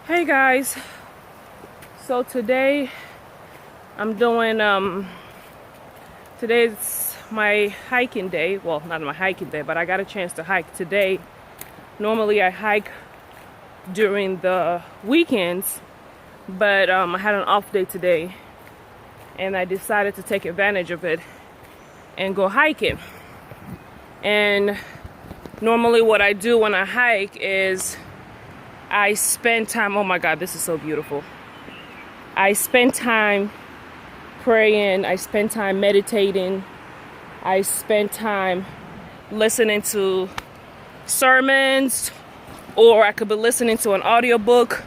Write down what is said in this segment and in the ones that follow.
Hey guys, so today I'm doing today's my hiking day. Well, not my hiking day, but I got a chance to hike today. Normally I hike during the weekends, but I had an off day today and I decided to take advantage of it and go hiking. And normally what I do when I hike is I spend time, oh my God, this is so beautiful. I spend time praying, I spend time meditating, I spend time listening to sermons, or I could be listening to an audiobook.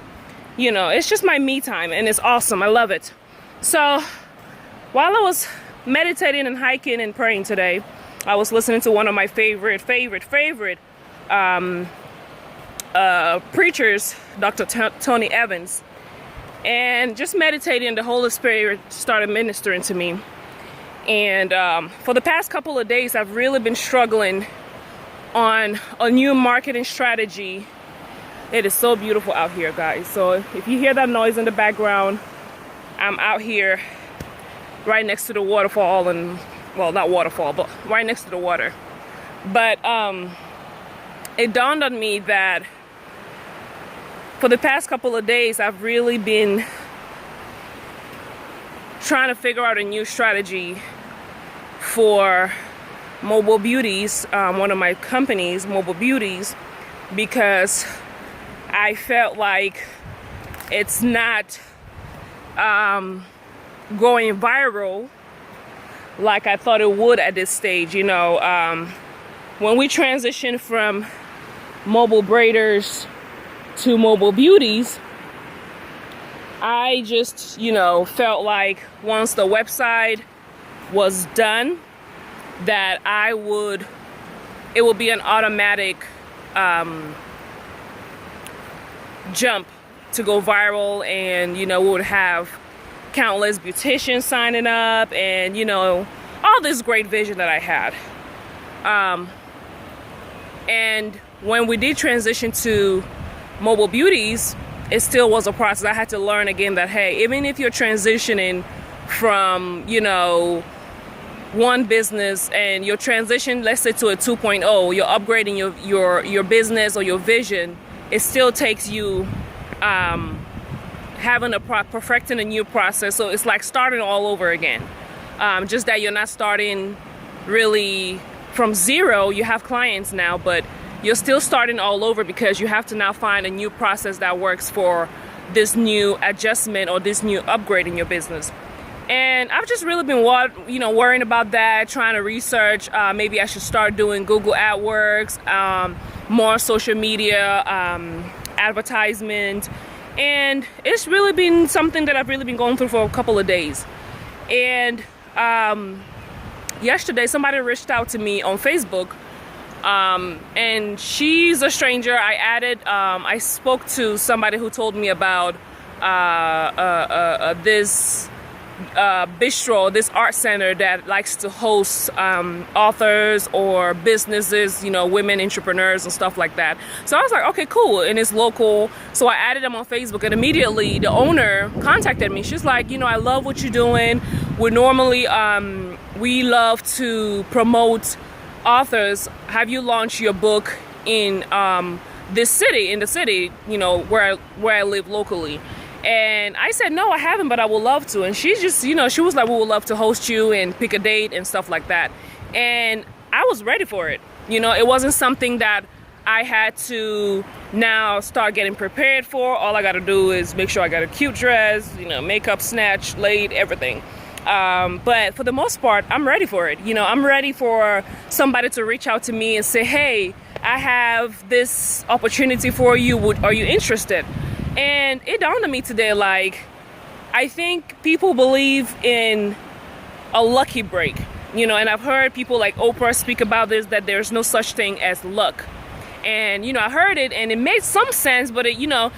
You know, it's just my me time and it's awesome. I love it. So while I was meditating and hiking and praying today, I was listening to one of my favorite preachers, Dr. Tony Evans, and just meditating, the Holy Spirit started ministering to me. And for the past couple of days, I've really been struggling on a new marketing strategy. It is so beautiful out here, guys. So if you hear that noise in the background, I'm out here right next to the waterfall, and well, not waterfall, but right next to the water. But it dawned on me that for the past couple of days, I've really been trying to figure out a new strategy for Mobile Beauties, one of my companies, Mobile Beauties, because I felt like it's not going viral like I thought it would at this stage. You know, when we transitioned from mobile braiders to Mobile Beauties, I just, you know, felt like once the website was done, that it would be an automatic jump to go viral, and, you know, we would have countless beauticians signing up, and, you know, all this great vision that I had. And when we did transition to Mobile Beauties, it still was a process. I had to learn again that, hey, even if you're transitioning from, you know, one business and your transition, let's say, to a 2.0, you're upgrading your business or your vision, it still takes you perfecting a new process. So it's like starting all over again. Just that you're not starting really from zero. You have clients now, but you're still starting all over because you have to now find a new process that works for this new adjustment or this new upgrade in your business. And I've just really been, worrying about that, trying to research. Maybe I should start doing Google AdWords, more social media advertisement. And it's really been something that I've really been going through for a couple of days. And yesterday, somebody reached out to me on Facebook. And she's a stranger. I spoke to somebody who told me about this bistro, this art center that likes to host authors or businesses, you know, women entrepreneurs and stuff like that. So I was like, okay, cool. And it's local. So I added them on Facebook, and immediately the owner contacted me. She's like, you know, I love what you're doing. We're normally, we love to promote authors. Have you launched your book in the city, you know, where I live locally? And I said, no, I haven't, but I would love to. And she just, you know, she was like, we would love to host you and pick a date and stuff like that. And I was ready for it. You know, it wasn't something that I had to now start getting prepared for. All I got to do is make sure I got a cute dress, you know, makeup snatched, laid, everything. But for the most part, I'm ready for it. You know, I'm ready for somebody to reach out to me and say, hey, I have this opportunity for you. Are you interested? And it dawned on me today, like, I think people believe in a lucky break, you know, and I've heard people like Oprah speak about this, that there's no such thing as luck. And, you know, I heard it and it made some sense, but it, you know,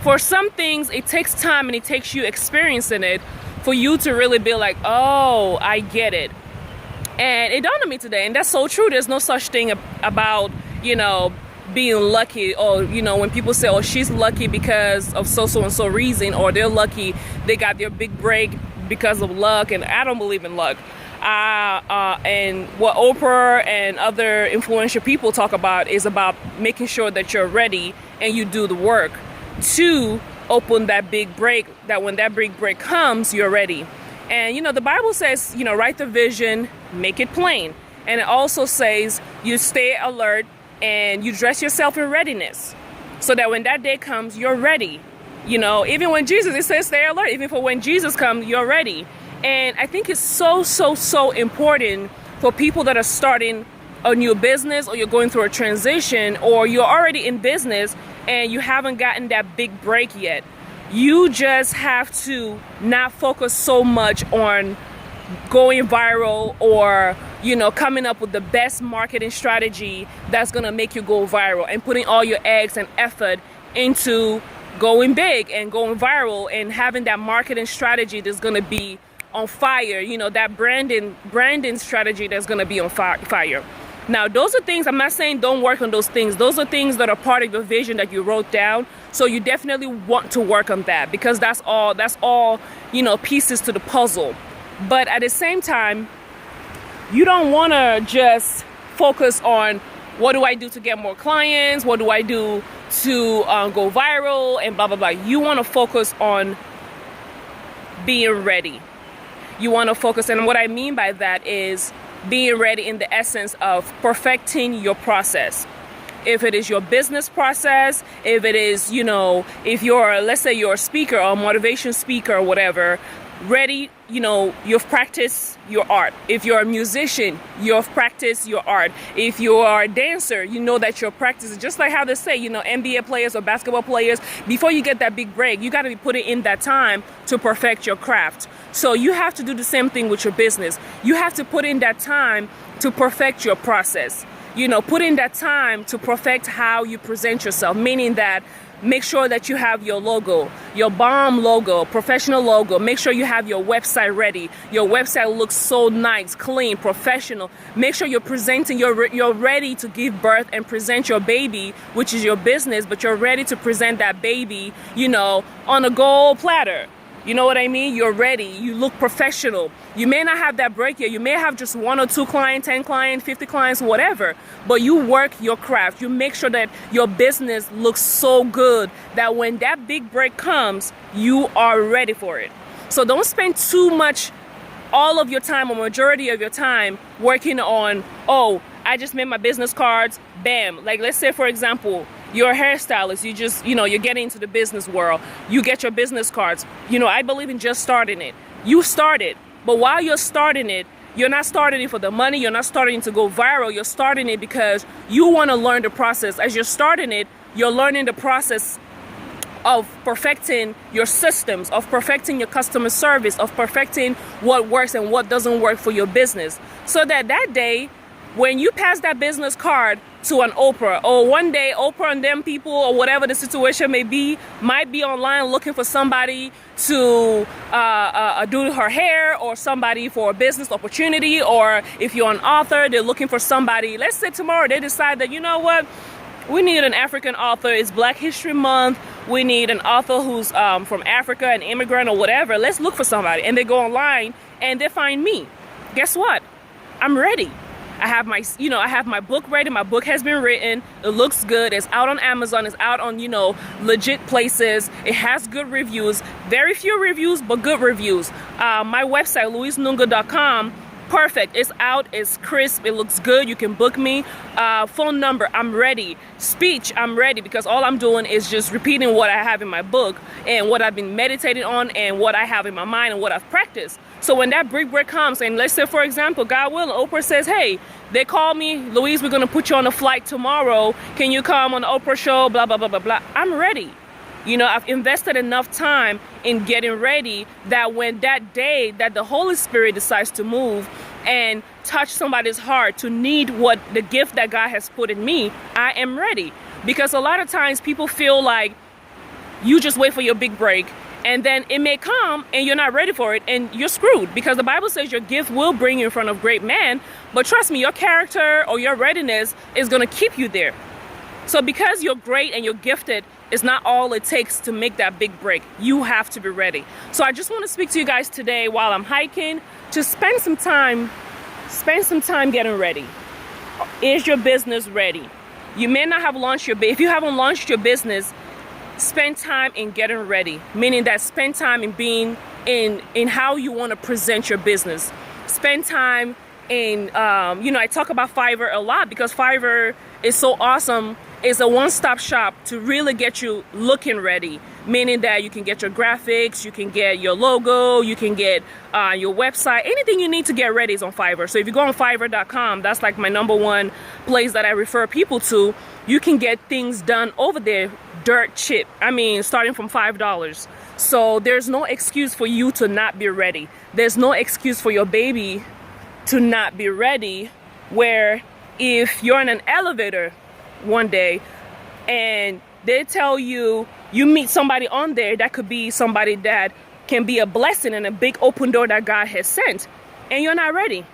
for some things, it takes time and it takes you experiencing it for you to really be like, oh, I get it. And it dawned on me today, and that's so true. There's no such thing about, you know, being lucky, or when people say, oh, she's lucky because of so and so reason, or they're lucky they got their big break because of luck. And I don't believe in luck. And what Oprah and other influential people talk about is about making sure that you're ready and you do the work to open that big break, that when that big break comes, you're ready. And the Bible says, write the vision, make it plain. And it also says you stay alert and you dress yourself in readiness so that when that day comes, you're ready. Even when Jesus, it says stay alert. Even for when Jesus comes, you're ready. And I think it's so important for people that are starting a new business, or you're going through a transition, or you're already in business and you haven't gotten that big break yet. You just have to not focus so much on going viral or coming up with the best marketing strategy that's gonna make you go viral, and putting all your eggs and effort into going big and going viral and having that marketing strategy that's gonna be on fire, that branding strategy that's gonna be on fire. Now, those are things, I'm not saying don't work on those things. Those are things that are part of your vision that you wrote down. So you definitely want to work on that, because that's all, pieces to the puzzle. But at the same time, you don't want to just focus on what do I do to get more clients? What do I do to go viral and blah, blah, blah. You want to focus on being ready. You want to focus, and what I mean by that is being ready in the essence of perfecting your process. If it is your business process, if it is, if you're, let's say you're a speaker or a motivation speaker or whatever, ready, you've practiced your art. If you're a musician, you've practiced your art. If you are a dancer, you know that you're practicing. Just like how they say, NBA players or basketball players, before you get that big break, you got to be putting in that time to perfect your craft. So you have to do the same thing with your business. You have to put in that time to perfect your process. Put in that time to perfect how you present yourself, meaning that make sure that you have your logo, your bomb logo, professional logo. Make sure you have your website ready. Your website looks so nice, clean, professional. Make sure you're presenting, you're ready to give birth and present your baby, which is your business, but you're ready to present that baby, on a gold platter. You know what I mean? You're ready. You look professional. You may not have that break yet. You may have just 1 or 2 clients, 10 clients, 50 clients, whatever. But you work your craft. You make sure that your business looks so good that when that big break comes, you are ready for it. So don't spend too much, all of your time or majority of your time working on, oh, I just made my business cards, bam. Like, let's say, for example, you're a hairstylist, you just, you're getting into the business world. You get your business cards. I believe in just starting it. You start it, but while you're starting it, you're not starting it for the money. You're not starting to go viral. You're starting it because you want to learn the process. As you're starting it, you're learning the process of perfecting your systems, of perfecting your customer service, of perfecting what works and what doesn't work for your business. So that day, when you pass that business card to an Oprah, or one day Oprah and them people, or whatever the situation may be, might be online looking for somebody to do her hair, or somebody for a business opportunity, or if you're an author, they're looking for somebody. Let's say tomorrow they decide that, we need an African author. It's Black History Month. We need an author who's from Africa, an immigrant or whatever. Let's look for somebody. And they go online and they find me. Guess what? I'm ready. I have my book ready. My book has been written. It looks good. It's out on Amazon. It's out on, legit places. It has good reviews. Very few reviews, but good reviews. My website, louisenunga.com. Perfect. It's out. It's crisp. It looks good. You can book me. Phone number, I'm ready. Speech, I'm ready, because all I'm doing is just repeating what I have in my book and what I've been meditating on and what I have in my mind and what I've practiced. So when that big break comes, and let's say, for example, God willing, Oprah says, hey, they call me, Louise, we're going to put you on a flight tomorrow. Can you come on the Oprah show? Blah, blah, blah, blah, blah. I'm ready. I've invested enough time in getting ready that when that day that the Holy Spirit decides to move and touch somebody's heart to need what the gift that God has put in me, I am ready. Because a lot of times people feel like you just wait for your big break, and then it may come and you're not ready for it and you're screwed, because the Bible says your gift will bring you in front of great men. But trust me, your character or your readiness is going to keep you there. So because you're great and you're gifted, it's not all it takes to make that big break. You have to be ready. So I just want to speak to you guys today while I'm hiking, to spend some time getting ready. Is your business ready? You may not have launched your business. If you haven't launched your business, spend time in getting ready, meaning that spend time in being in how you want to present your business. Spend time in I talk about Fiverr a lot because Fiverr is so awesome. It's a one-stop shop to really get you looking ready, meaning that you can get your graphics, you can get your logo, you can get your website. Anything you need to get ready is on Fiverr. So if you go on fiverr.com, that's like my #1 place that I refer people to. You can get things done over there dirt cheap. I mean, starting from $5. So there's no excuse for you to not be ready. There's no excuse for your baby to not be ready, where if you're in an elevator one day and they tell you, you meet somebody on there that could be somebody that can be a blessing and a big open door that God has sent, and you're not ready.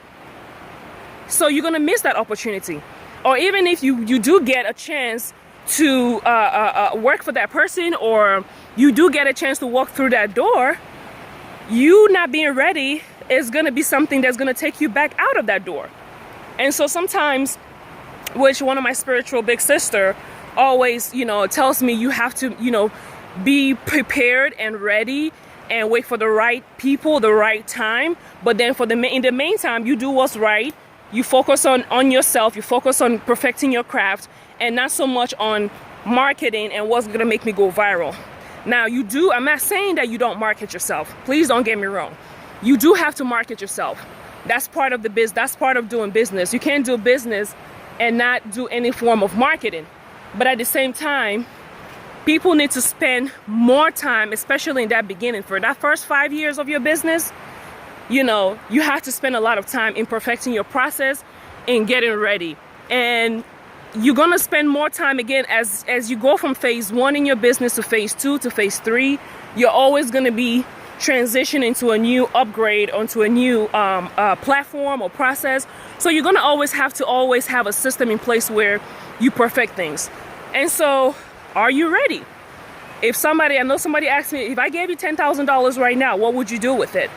So you're gonna miss that opportunity. Or even if you do get a chance to work for that person, or you do get a chance to walk through that door, you not being ready is gonna be something that's gonna take you back out of that door. And so sometimes, which one of my spiritual big sister always, tells me, you have to, be prepared and ready and wait for the right people, the right time. But then in the meantime, you do what's right. You focus on yourself. You focus on perfecting your craft, and not so much on marketing and what's gonna make me go viral. Now I'm not saying that you don't market yourself. Please don't get me wrong. You do have to market yourself. That's part of the biz. That's part of doing business. You can't do business and not do any form of marketing. But at the same time, people need to spend more time, especially in that beginning. For that first 5 years of your business, you have to spend a lot of time in perfecting your process and getting ready. And you're gonna spend more time again as you go from phase 1 in your business to phase 2 to phase 3. You're always gonna be transitioning to a new upgrade, onto a new platform or process. So you're gonna always have a system in place where you perfect things. And so, are you ready? I know somebody asked me, if I gave you $10,000 right now, what would you do with it?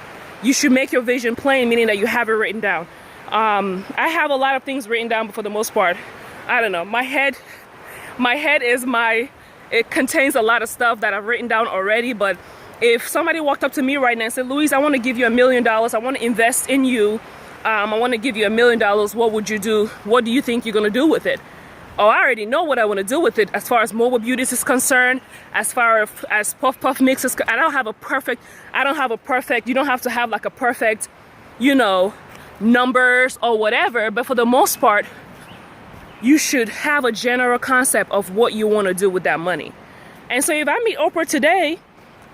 You should make your vision plain, meaning that you have it written down. I have a lot of things written down, but for the most part, I don't know. My head it contains a lot of stuff that I've written down already. But if somebody walked up to me right now and said, Louise, I want to give you $1 million. I want to invest in you. I want to give you $1 million. What would you do? What do you think you're going to do with it? Oh, I already know what I want to do with it. As far as mobile beauties is concerned, as far as puff mix is, I don't have a perfect, you don't have to have like a perfect, numbers or whatever. But for the most part, you should have a general concept of what you want to do with that money. And so if I meet Oprah today,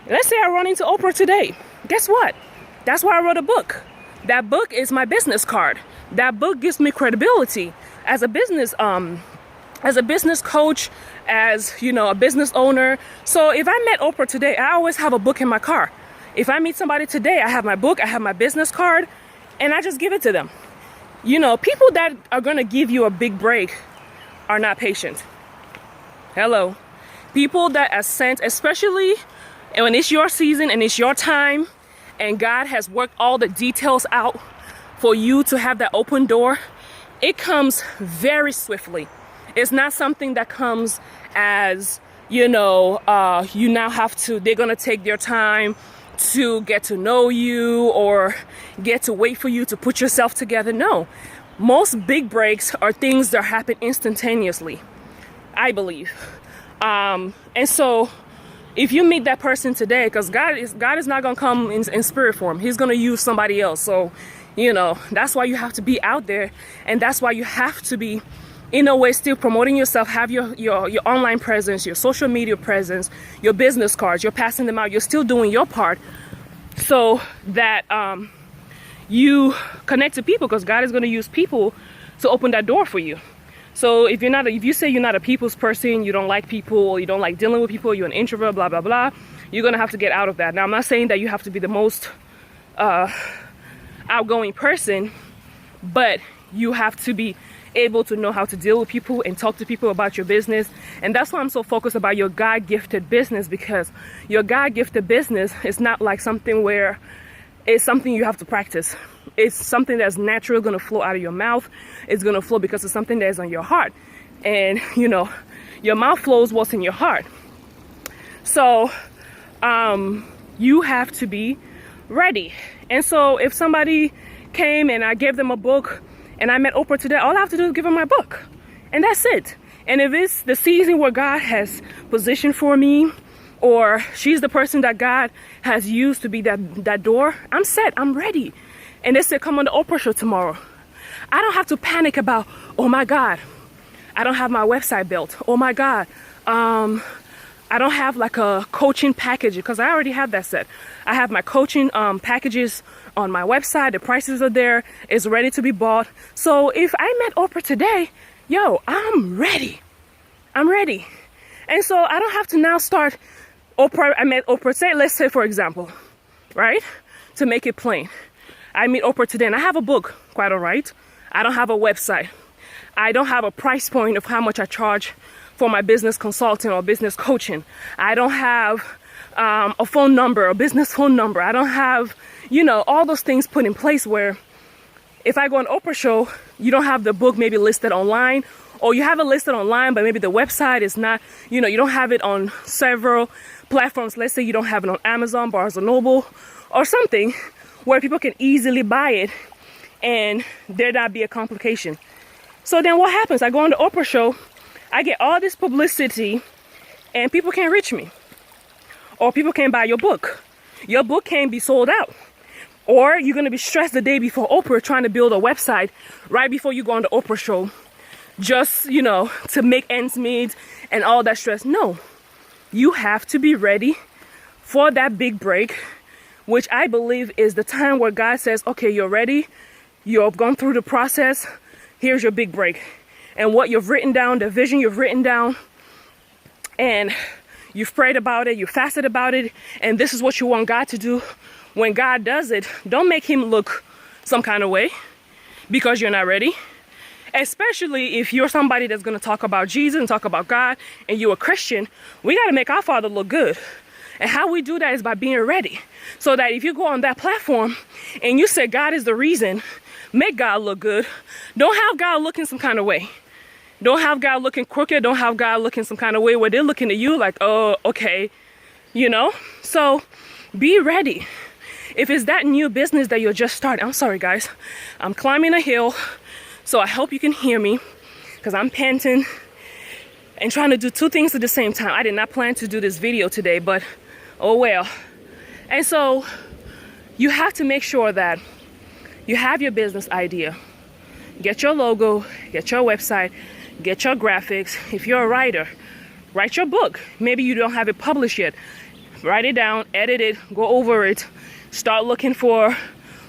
let's say I run into Oprah today, guess what? That's why I wrote a book. That book is my business card. That book gives me credibility as a business coach, as a business owner. So if I met Oprah today, I always have a book in my car. If I meet somebody today, I have my book, I have my business card, and I just give it to them. People that are gonna give you a big break are not patient. Hello. People that are sent, especially when it's your season and it's your time, and God has worked all the details out for you to have that open door, it comes very swiftly. It's not something that comes as, you now have to, they're going to take their time to get to know you or get to wait for you to put yourself together. No, most big breaks are things that happen instantaneously, I believe. And so if you meet that person today, because God is not going to come in spirit form. He's going to use somebody else. So, that's why you have to be out there. And that's why you have to be, in a way, still promoting yourself, have your online presence, your social media presence, your business cards, you're passing them out. You're still doing your part so that you connect to people, because God is going to use people to open that door for you. So if you say you're not a people's person, you don't like people, or you don't like dealing with people, you're an introvert, blah, blah, blah, you're going to have to get out of that. Now, I'm not saying that you have to be the most outgoing person, but you have to be able to know how to deal with people and talk to people about your business. And that's why I'm so focused about your God-gifted business, because your God-gifted business is not like something where it's something you have to practice. It's something that's natural, going to flow out of your mouth. It's going to flow because it's something that is on your heart. And, you know, your mouth flows what's in your heart. So you have to be ready. And so if somebody came and I gave them a book and I met Oprah today, all I have to do is give them my book. And that's it. And if it's the season where God has positioned for me, or she's the person that God has used to be that door, I'm set, I'm ready. And they said, come on the Oprah show tomorrow. I don't have to panic about, oh my God, I don't have my website built. Oh my God, I don't have like a coaching package, because I already have that set. I have my coaching packages on my website. The prices are there. It's ready to be bought. So if I met Oprah today, yo, I'm ready. I'm ready. And so I don't have to now start Oprah. I met Oprah, let's say for example, right? To make it plain. I meet Oprah today and I have a book, quite all right. I don't have a website. I don't have a price point of how much I charge for my business consulting or business coaching. I don't have a phone number, a business phone number. I don't have, you know, all those things put in place where if I go on Oprah show, you don't have the book maybe listed online, or you have it listed online, but maybe the website is not, you know, you don't have it on several platforms. Let's say you don't have it on Amazon, Barnes & Noble, or something where people can easily buy it and there not be a complication. So then what happens? I go on the Oprah show, I get all this publicity, and people can't reach me. Or people can't buy your book. Your book can't be sold out. Or you're going to be stressed the day before Oprah trying to build a website right before you go on the Oprah show, just, you know, to make ends meet and all that stress. No, you have to be ready for that big break, which I believe is the time where God says, okay, you're ready. You've gone through the process. Here's your big break. And what you've written down, the vision you've written down, and you've prayed about it, you fasted about it, and this is what you want God to do. When God does it, don't make him look some kind of way because you're not ready. Especially if you're somebody that's going to talk about Jesus and talk about God, and you're a Christian, we got to make our Father look good. And how we do that is by being ready. So that if you go on that platform and you say God is the reason, make God look good. Don't have God looking some kind of way. Don't have God looking crooked. Don't have God looking some kind of way where they're looking at you like, oh, okay, you know? So be ready. If it's that new business that you're just starting, I'm sorry, guys. I'm climbing a hill, so I hope you can hear me because I'm panting and trying to do two things at the same time. I did not plan to do this video today, but oh well. And so you have to make sure that you have your business idea. Get your logo, get your website, get your graphics. If you're a writer, write your book. Maybe you don't have it published yet. Write it down, edit it, go over it, start looking for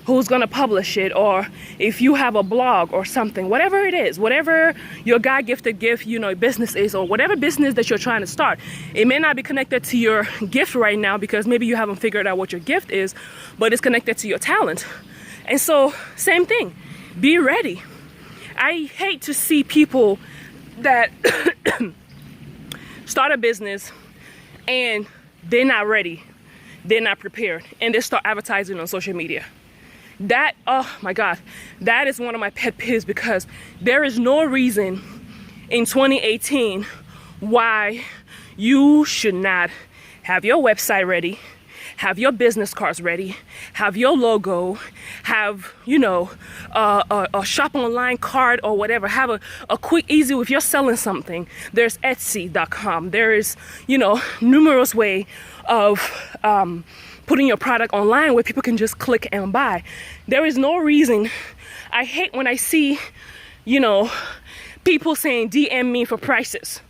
who's going to publish it, or if you have a blog or something, whatever it is, whatever your God-gifted gift, you know, business is, or whatever business that you're trying to start. It may not be connected to your gift right now because maybe you haven't figured out what your gift is, but it's connected to your talent. And so, same thing, be ready. I hate to see people that start a business and they're not ready, they're not prepared, and they start advertising on social media. That, oh my God, that is one of my pet peeves, because there is no reason in 2018 why you should not have your website ready, have your business cards ready, have your logo, have, you know, a shop online card or whatever. Have a quick, easy, if you're selling something, there's Etsy.com. There is, you know, numerous way of putting your product online where people can just click and buy. There is no reason. I hate when I see, you know, people saying DM me for prices.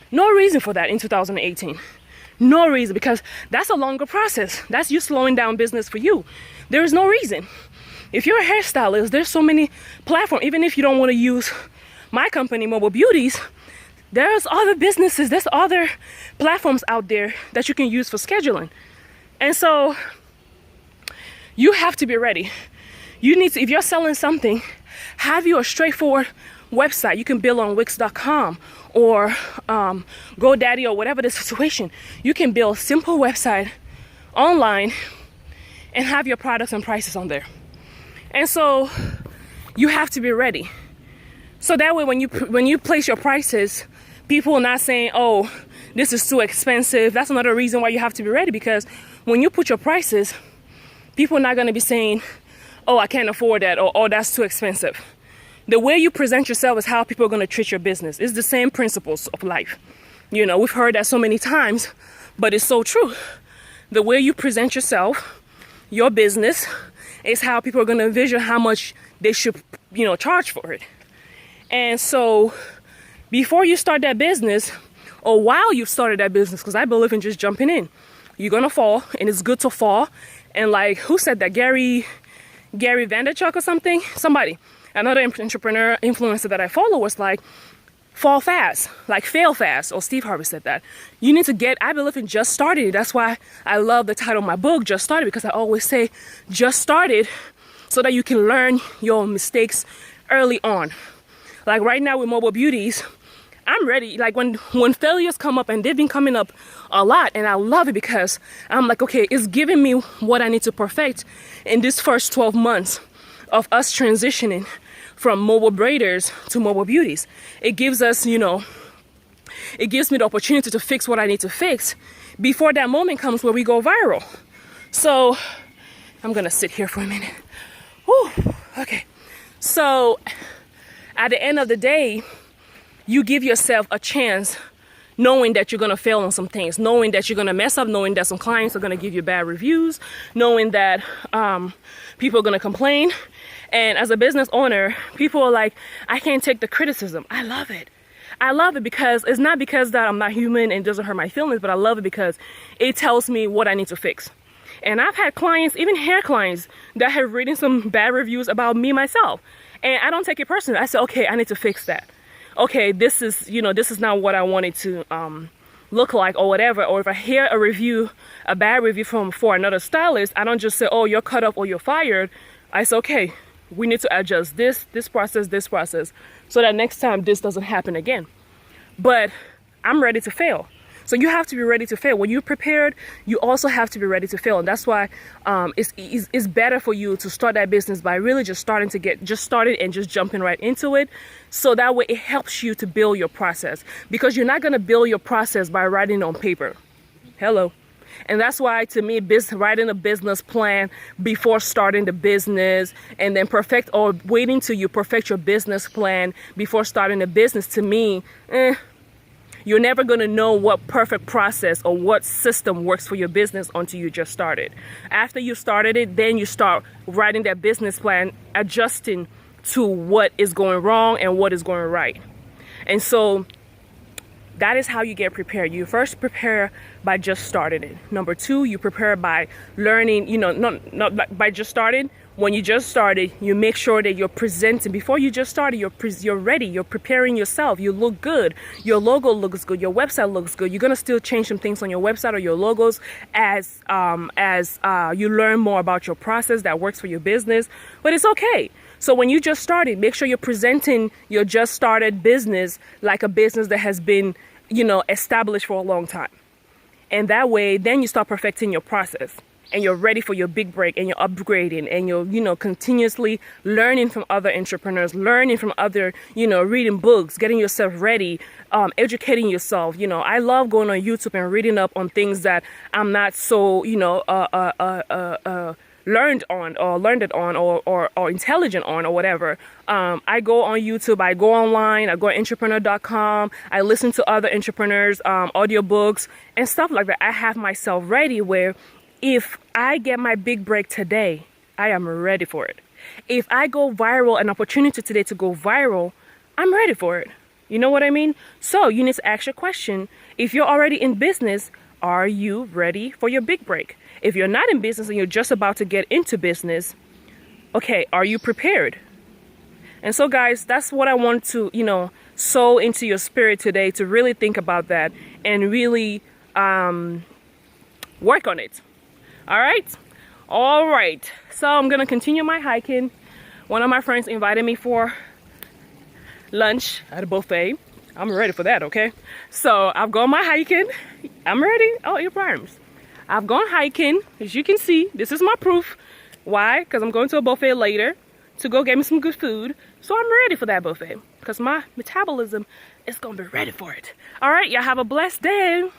No reason for that in 2018. No reason, because that's a longer process. That's you slowing down business for you. There is no reason. If you're a hairstylist, there's so many platforms. Even if you don't want to use my company, Mobile Beauties, there's other businesses, there's other platforms out there that you can use for scheduling. And so you have to be ready. You need to, if you're selling something, have your straightforward website. You can build on Wix.com or GoDaddy or whatever the situation. You can build a simple website online and have your products and prices on there. And so you have to be ready. So that way when you place your prices, people are not saying, oh, this is too expensive. That's another reason why you have to be ready, because when you put your prices, people are not going to be saying, oh, I can't afford that, or oh, that's too expensive. The way you present yourself is how people are going to treat your business. It's the same principles of life. You know, we've heard that so many times, but it's so true. The way you present yourself, your business, is how people are going to envision how much they should, you know, charge for it. And so before you start that business, or while you've started that business, because I believe in just jumping in, you're going to fall, and it's good to fall. And like, who said that? Gary Vaynerchuk or something? Somebody, another entrepreneur influencer that I follow was like, fall fast, like fail fast. Or Steve Harvey said that. You need to get, I believe in just started. That's why I love the title of my book, Just Started, because I always say just started so that you can learn your mistakes early on. Like right now with Mobile Beauties, I'm ready. Like when failures come up, and they've been coming up a lot, and I love it because I'm like, okay, it's giving me what I need to perfect in this first 12 months of us transitioning from mobile braiders to Mobile Beauties. It gives us, you know, it gives me the opportunity to fix what I need to fix before that moment comes where we go viral. So I'm gonna sit here for a minute. Whew. Okay. So at the end of the day, you give yourself a chance, knowing that you're going to fail on some things, knowing that you're going to mess up, knowing that some clients are going to give you bad reviews, knowing that people are going to complain. And as a business owner, people are like, I can't take the criticism. I love it. I love it because it's not because that I'm not human and it doesn't hurt my feelings, but I love it because it tells me what I need to fix. And I've had clients, even hair clients, that have written some bad reviews about me myself. And I don't take it personally. I say, okay, I need to fix that. Okay, this is, you know, this is not what I wanted to look like or whatever. Or if I hear a review, a bad review for another stylist, I don't just say, oh, you're cut off or you're fired. I say, okay, we need to adjust this process, so that next time this doesn't happen again. But I'm ready to fail. So you have to be ready to fail. When you're prepared, you also have to be ready to fail. And that's why it's better for you to start that business by really just started and just jumping right into it. So that way it helps you to build your process, because you're not going to build your process by writing it on paper. Hello. And that's why, to me, writing a business plan before starting the business, and then waiting till you perfect your business plan before starting the business, to me, you're never going to know what perfect process or what system works for your business until you just started. After you started it, then you start writing that business plan, adjusting to what is going wrong and what is going right. And so that is how you get prepared. You first prepare by just starting it. Number two, you prepare by learning, you know, not by just starting. When you just started, you make sure that you're presenting. Before you just started, you're ready. You're preparing yourself. You look good. Your logo looks good. Your website looks good. You're gonna still change some things on your website or your logos as you learn more about your process that works for your business. But it's okay. So when you just started, make sure you're presenting your just started business like a business that has been, you know, established for a long time. And that way, then you start perfecting your process. And you're ready for your big break, and you're upgrading, and you're, you know, continuously learning from other entrepreneurs, learning from other, you know, reading books, getting yourself ready, educating yourself. You know, I love going on YouTube and reading up on things that I'm not so, you know, learned on or intelligent on or whatever. I go on YouTube, I go online, I go on entrepreneur.com, I listen to other entrepreneurs, audiobooks and stuff like that. I have myself ready where if I get my big break today, I am ready for it. If I go viral, an opportunity today to go viral, I'm ready for it. You know what I mean? So you need to ask your question. If you're already in business, are you ready for your big break? If you're not in business and you're just about to get into business, okay, are you prepared? And so guys, that's what I want to, you know, sow into your spirit today, to really think about that and really work on it. All right. So I'm gonna continue my hiking. One of my friends invited me for lunch at a buffet. I'm ready for that, okay? So I've gone my hiking. I'm ready. Oh, it rhymes. I've gone hiking. As you can see, this is my proof. Why? Because I'm going to a buffet later to go get me some good food. So I'm ready for that buffet because my metabolism is going to be ready for it. All right, y'all have a blessed day.